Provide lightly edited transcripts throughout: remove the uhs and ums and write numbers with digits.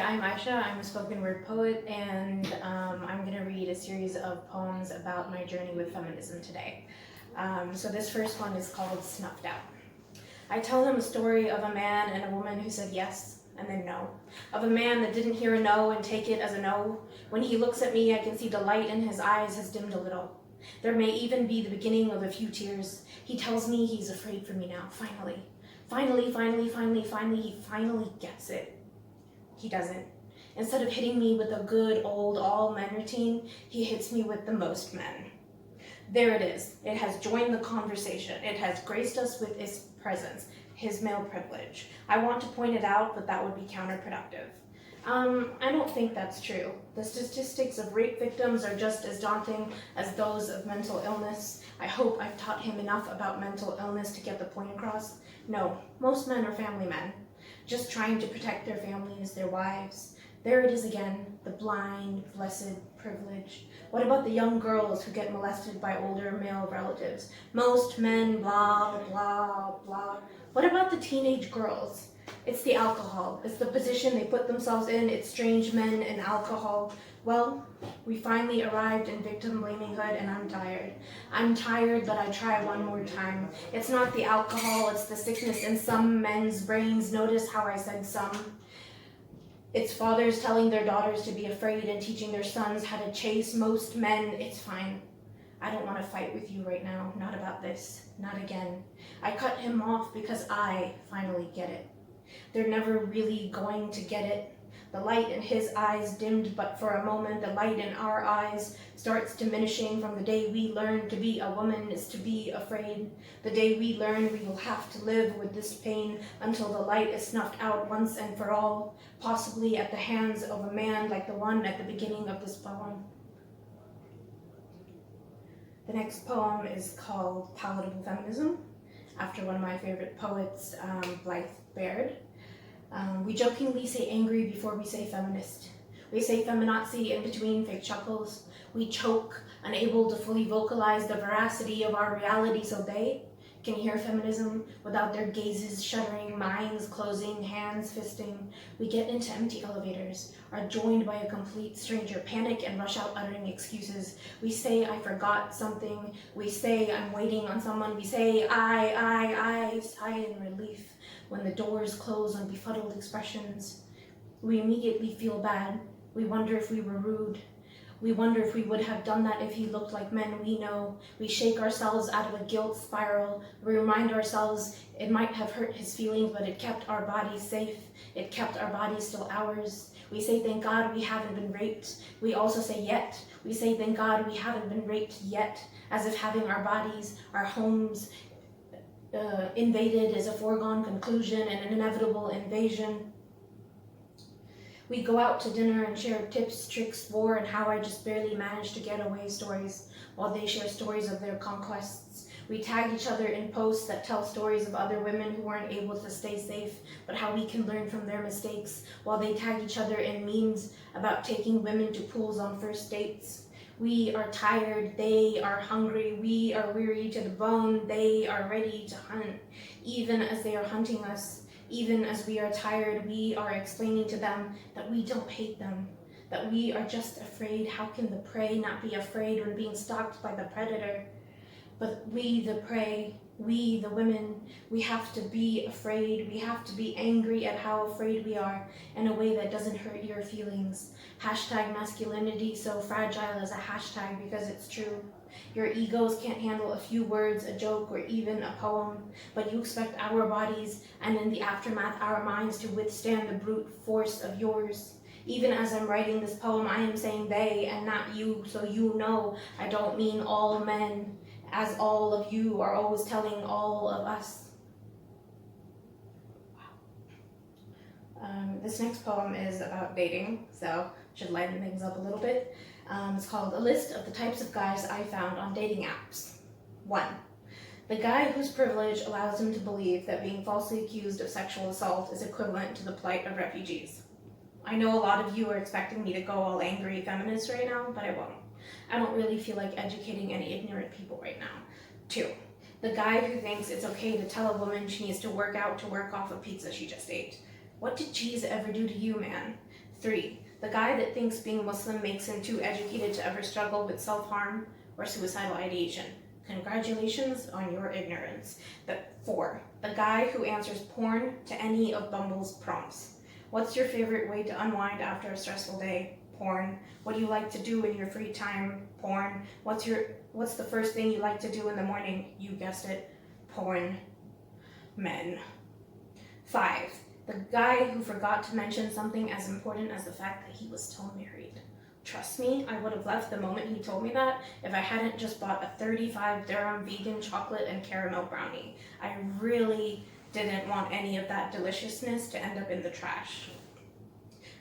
I'm Ayesha. I'm a spoken word poet, and I'm going to read a series of poems about my journey with feminism today. So this first one is called Snuffed Out. I tell them a story of a man and a woman who said yes and then no. Of a man that didn't hear a no and take it as a no. When he looks at me, I can see the light in his eyes has dimmed a little. There may even be the beginning of a few tears. He tells me he's afraid for me now, finally. Finally, he finally gets it. He doesn't. Instead of hitting me with a good old all men routine, he hits me with the most men. There it is. It has joined the conversation. It has graced us with its presence, his male privilege. I want to point it out, but that would be counterproductive. I don't think that's true. The statistics of rape victims are just as daunting as those of mental illness. I hope I've taught him enough about mental illness to get the point across. No, most men are family men, just trying to protect their families, their wives. There it is again, the blind, blessed privilege. What about the young girls who get molested by older male relatives? Most men, blah, blah, blah. What about the teenage girls? It's the alcohol. It's the position they put themselves in. It's strange men and alcohol. Well, we finally arrived in victim blaminghood, and I'm tired. I'm tired, but I try one more time. It's not the alcohol, it's the sickness in some men's brains. Notice how I said some. It's fathers telling their daughters to be afraid and teaching their sons how to chase most men. It's fine. I don't want to fight with you right now. Not about this. Not again. I cut him off because I finally get it. They're never really going to get it. The light in his eyes dimmed, but for a moment the light in our eyes starts diminishing from the day we learn to be a woman is to be afraid. The day we learn we will have to live with this pain until the light is snuffed out once and for all, possibly at the hands of a man like the one at the beginning of this poem. The next poem is called Palatable Feminism, after one of my favorite poets, Blythe Baird. We jokingly say angry before we say feminist. We say feminazi in between fake chuckles. We choke, unable to fully vocalize the veracity of our reality so they can hear feminism without their gazes shuddering, minds closing, hands fisting. We get into empty elevators, are joined by a complete stranger, panic and rush out uttering excuses. We say I forgot something. We say I'm waiting on someone. We say I sigh in relief when the doors close on befuddled expressions. We immediately feel bad. We wonder if we were rude. We wonder if we would have done that if he looked like men we know. We shake ourselves out of a guilt spiral. We remind ourselves it might have hurt his feelings, but it kept our bodies safe. It kept our bodies still ours. We say, thank God we haven't been raped. We also say yet. We say, thank God we haven't been raped yet, as if having our bodies, our homes, invaded is a foregone conclusion and an inevitable invasion. We go out to dinner and share tips, tricks, war, and how I just barely managed to get away stories, while they share stories of their conquests. We tag each other in posts that tell stories of other women who weren't able to stay safe, but how we can learn from their mistakes, while they tag each other in memes about taking women to pools on first dates. We are tired, they are hungry, we are weary to the bone, they are ready to hunt. Even as they are hunting us, even as we are tired, we are explaining to them that we don't hate them, that we are just afraid. How can the prey not be afraid when being stalked by the predator? But we, the prey, we, the women, we have to be afraid. We have to be angry at how afraid we are in a way that doesn't hurt your feelings. Hashtag masculinity so fragile as a hashtag because it's true. Your egos can't handle a few words, a joke, or even a poem, but you expect our bodies and in the aftermath our minds to withstand the brute force of yours. Even as I'm writing this poem, I am saying they and not you, so you know I don't mean all men, as all of you are always telling all of us. This next poem is about dating, so should lighten things up a little bit. It's called A List of the Types of Guys I Found on Dating Apps. 1. The guy whose privilege allows him to believe that being falsely accused of sexual assault is equivalent to the plight of refugees. I know a lot of you are expecting me to go all angry feminist right now, but I won't. I don't really feel like educating any ignorant people right now. 2. The guy who thinks it's okay to tell a woman she needs to work out to work off a pizza she just ate. What did cheese ever do to you, man? 3. The guy that thinks being Muslim makes him too educated to ever struggle with self-harm or suicidal ideation. Congratulations on your ignorance. 4. The guy who answers porn to any of Bumble's prompts. What's your favorite way to unwind after a stressful day? Porn. What do you like to do in your free time? Porn. What's the first thing you like to do in the morning? You guessed it. Porn. Men. 5. The guy who forgot to mention something as important as the fact that he was still married. Trust me, I would have left the moment he told me that if I hadn't just bought a 35 dirham vegan chocolate and caramel brownie. I really didn't want any of that deliciousness to end up in the trash.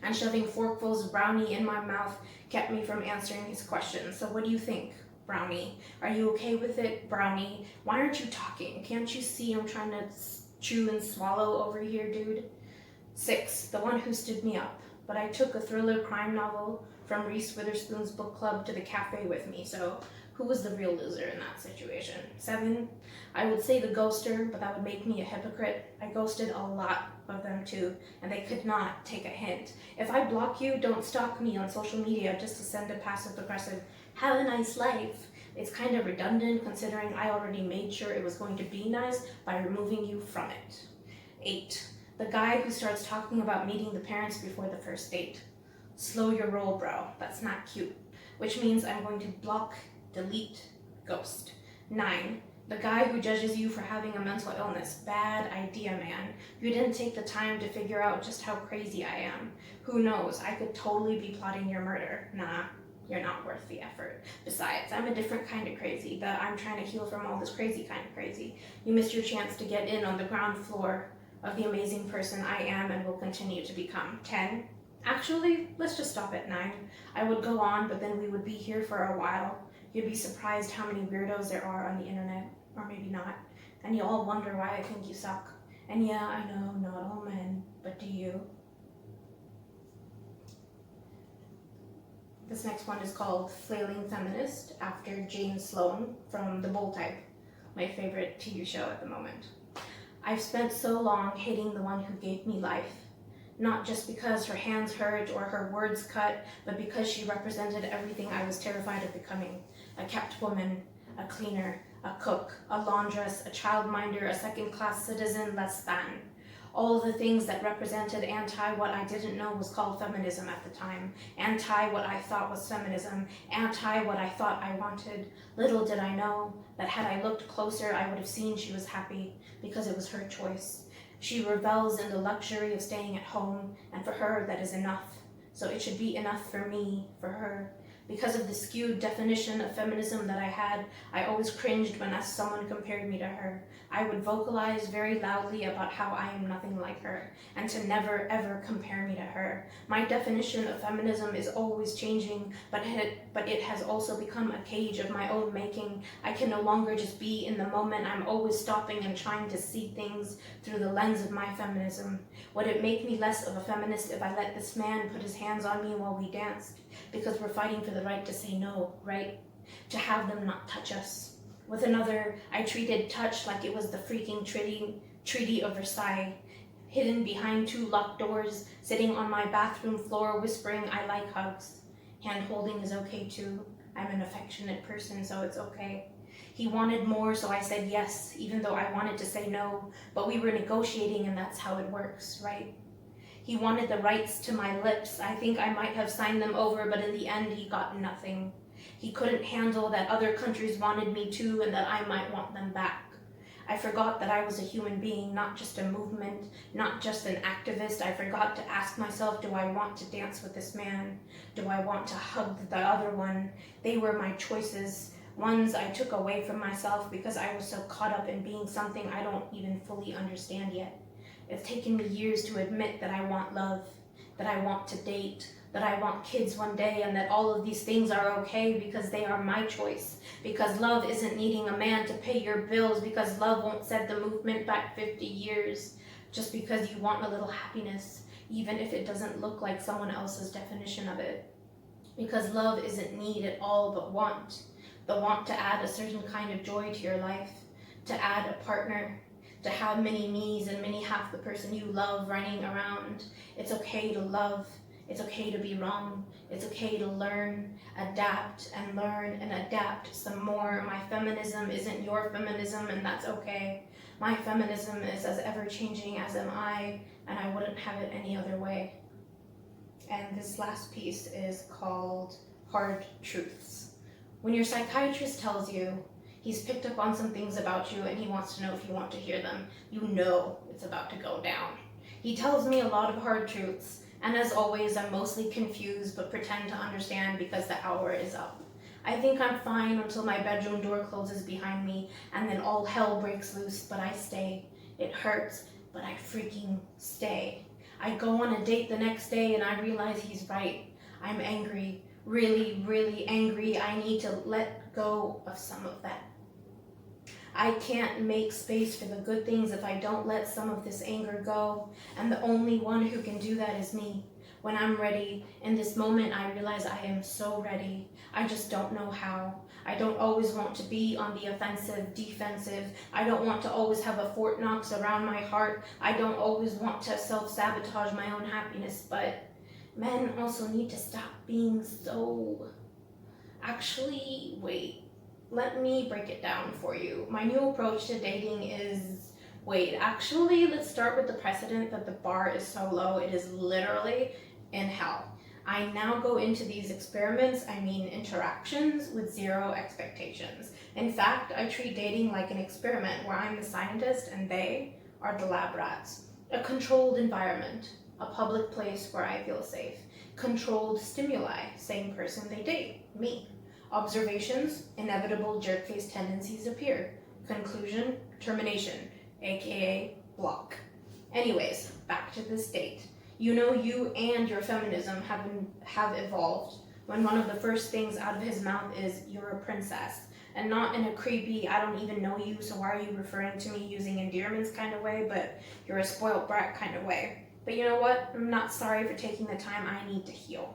And shoving forkfuls of brownie in my mouth kept me from answering his questions. So what do you think, Brownie? Are you okay with it, Brownie? Why aren't you talking? Can't you see I'm trying to chew and swallow over here, dude? 6. The one who stood me up. But I took a thriller crime novel from Reese Witherspoon's book club to the cafe with me, so who was the real loser in that situation? 7. I would say the ghoster, but that would make me a hypocrite. I ghosted a lot of them too, and they could not take a hint. If I block you, don't stalk me on social media just to send a passive-aggressive, have a nice life. It's kind of redundant considering I already made sure it was going to be nice by removing you from it. 8. The guy who starts talking about meeting the parents before the first date. Slow your roll, bro. That's not cute. Which means I'm going to block, delete, ghost. 9. The guy who judges you for having a mental illness. Bad idea, man. You didn't take the time to figure out just how crazy I am. Who knows? I could totally be plotting your murder. Nah, you're not worth the effort. Besides, I'm a different kind of crazy. I'm trying to heal from all this crazy kind of crazy. You missed your chance to get in on the ground floor of the amazing person I am and will continue to become. 10. Actually, let's just stop at 9. I would go on, but then we would be here for a while. You'd be surprised how many weirdos there are on the internet, or maybe not. And you all wonder why I think you suck. And yeah, I know, not all men, but do you? This next one is called Flailing Feminist, after Jane Sloan from The Bold Type, my favorite TV show at the moment. I've spent so long hating the one who gave me life. Not just because her hands hurt or her words cut, but because she represented everything I was terrified of becoming. A kept woman, a cleaner, a cook, a laundress, a childminder, a second-class citizen less than. All the things that represented what I didn't know was called feminism at the time, what I thought was feminism, what I thought I wanted. Little did I know that had I looked closer, I would have seen she was happy because it was her choice. She revels in the luxury of staying at home, and for her that is enough. So it should be enough for me, for her. Because of the skewed definition of feminism that I had, I always cringed when someone compared me to her. I would vocalize very loudly about how I am nothing like her, and to never ever compare me to her. My definition of feminism is always changing, but it has also become a cage of my own making. I can no longer just be in the moment. I'm always stopping and trying to see things through the lens of my feminism. Would it make me less of a feminist if I let this man put his hands on me while we danced? Because we're fighting for the right to say no, right? To have them not touch us. With another, I treated touch like it was the freaking Treaty of Versailles, hidden behind 2 locked doors, sitting on my bathroom floor whispering I like hugs. Hand holding is okay too. I'm an affectionate person, so it's okay. He wanted more, so I said yes, even though I wanted to say no, but we were negotiating and that's how it works, right? He wanted the rights to my lips. I think I might have signed them over, but in the end he got nothing. He couldn't handle that other countries wanted me too and that I might want them back. I forgot that I was a human being, not just a movement, not just an activist. I forgot to ask myself, do I want to dance with this man? Do I want to hug the other one? They were my choices, ones I took away from myself because I was so caught up in being something I don't even fully understand yet. It's taken me years to admit that I want love, that I want to date, that I want kids one day, and that all of these things are okay because they are my choice. Because love isn't needing a man to pay your bills, because love won't set the movement back 50 years. Just because you want a little happiness, even if it doesn't look like someone else's definition of it. Because love isn't need at all but want. The want to add a certain kind of joy to your life, to add a partner, to have many me's and many half the person you love running around. It's okay to love. It's okay to be wrong. It's okay to learn, adapt, and learn and adapt some more. My feminism isn't your feminism, and that's okay. My feminism is as ever-changing as am I, and I wouldn't have it any other way. And this last piece is called Hard Truths. When your psychiatrist tells you he's picked up on some things about you and he wants to know if you want to hear them, you know it's about to go down. He tells me a lot of hard truths, and as always, I'm mostly confused but pretend to understand because the hour is up. I think I'm fine until my bedroom door closes behind me and then all hell breaks loose, but I stay. It hurts, but I freaking stay. I go on a date the next day and I realize he's right. I'm angry, really, really angry. I need to let go of some of that. I can't make space for the good things if I don't let some of this anger go, and the only one who can do that is me. When I'm ready, in this moment I realize I am so ready. I just don't know how. I don't always want to be on the offensive, defensive. I don't want to always have a Fort Knox around my heart. I don't always want to self-sabotage my own happiness, but men also need to stop being so... Actually, wait. Let me break it down for you. My new approach to dating is, actually, let's start with the precedent that the bar is so low, it is literally in hell. I now go into these interactions, with zero expectations. In fact, I treat dating like an experiment where I'm the scientist and they are the lab rats. A controlled environment, a public place where I feel safe. Controlled stimuli, same person they date, me. Observations, inevitable jerk-face tendencies appear. Conclusion, termination, aka block. Anyways, back to this date. You know you and your feminism have evolved when one of the first things out of his mouth is, "You're a princess." And not in a creepy, "I don't even know you, so why are you referring to me" using endearments kind of way, but "you're a spoiled brat" kind of way. But you know what? I'm not sorry for taking the time I need to heal.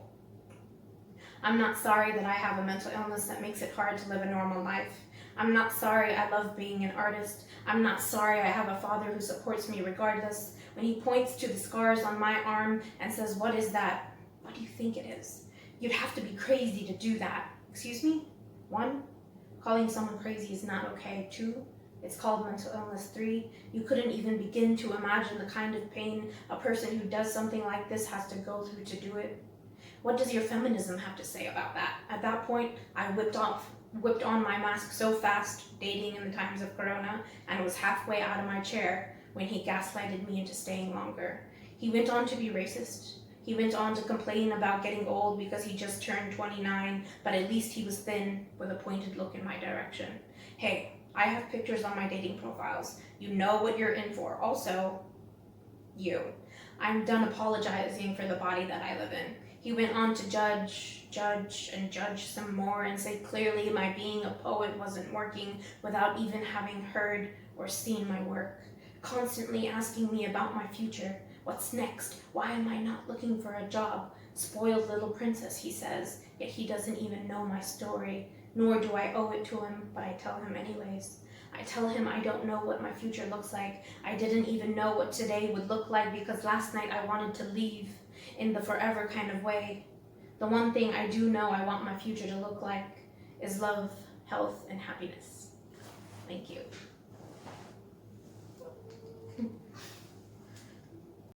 I'm not sorry that I have a mental illness that makes it hard to live a normal life. I'm not sorry I love being an artist. I'm not sorry I have a father who supports me regardless. When he points to the scars on my arm and says, "What is that?" What do you think it is? You'd have to be crazy to do that. Excuse me? 1, calling someone crazy is not okay. 2, it's called mental illness. 3, you couldn't even begin to imagine the kind of pain a person who does something like this has to go through to do it. What does your feminism have to say about that? At that point, I whipped on my mask so fast, dating in the times of Corona, and was halfway out of my chair when he gaslighted me into staying longer. He went on to be racist. He went on to complain about getting old because he just turned 29, but at least he was thin, with a pointed look in my direction. Hey, I have pictures on my dating profiles. You know what you're in for. Also, you. I'm done apologizing for the body that I live in. He went on to judge some more and say clearly my being a poet wasn't working without even having heard or seen my work. Constantly asking me about my future. What's next? Why am I not looking for a job? Spoiled little princess, he says, yet he doesn't even know my story, nor do I owe it to him, but I tell him anyways. I tell him I don't know what my future looks like. I didn't even know what today would look like because last night I wanted to leave in the forever kind of way. The one thing I do know I want my future to look like is love, health, and happiness. Thank you.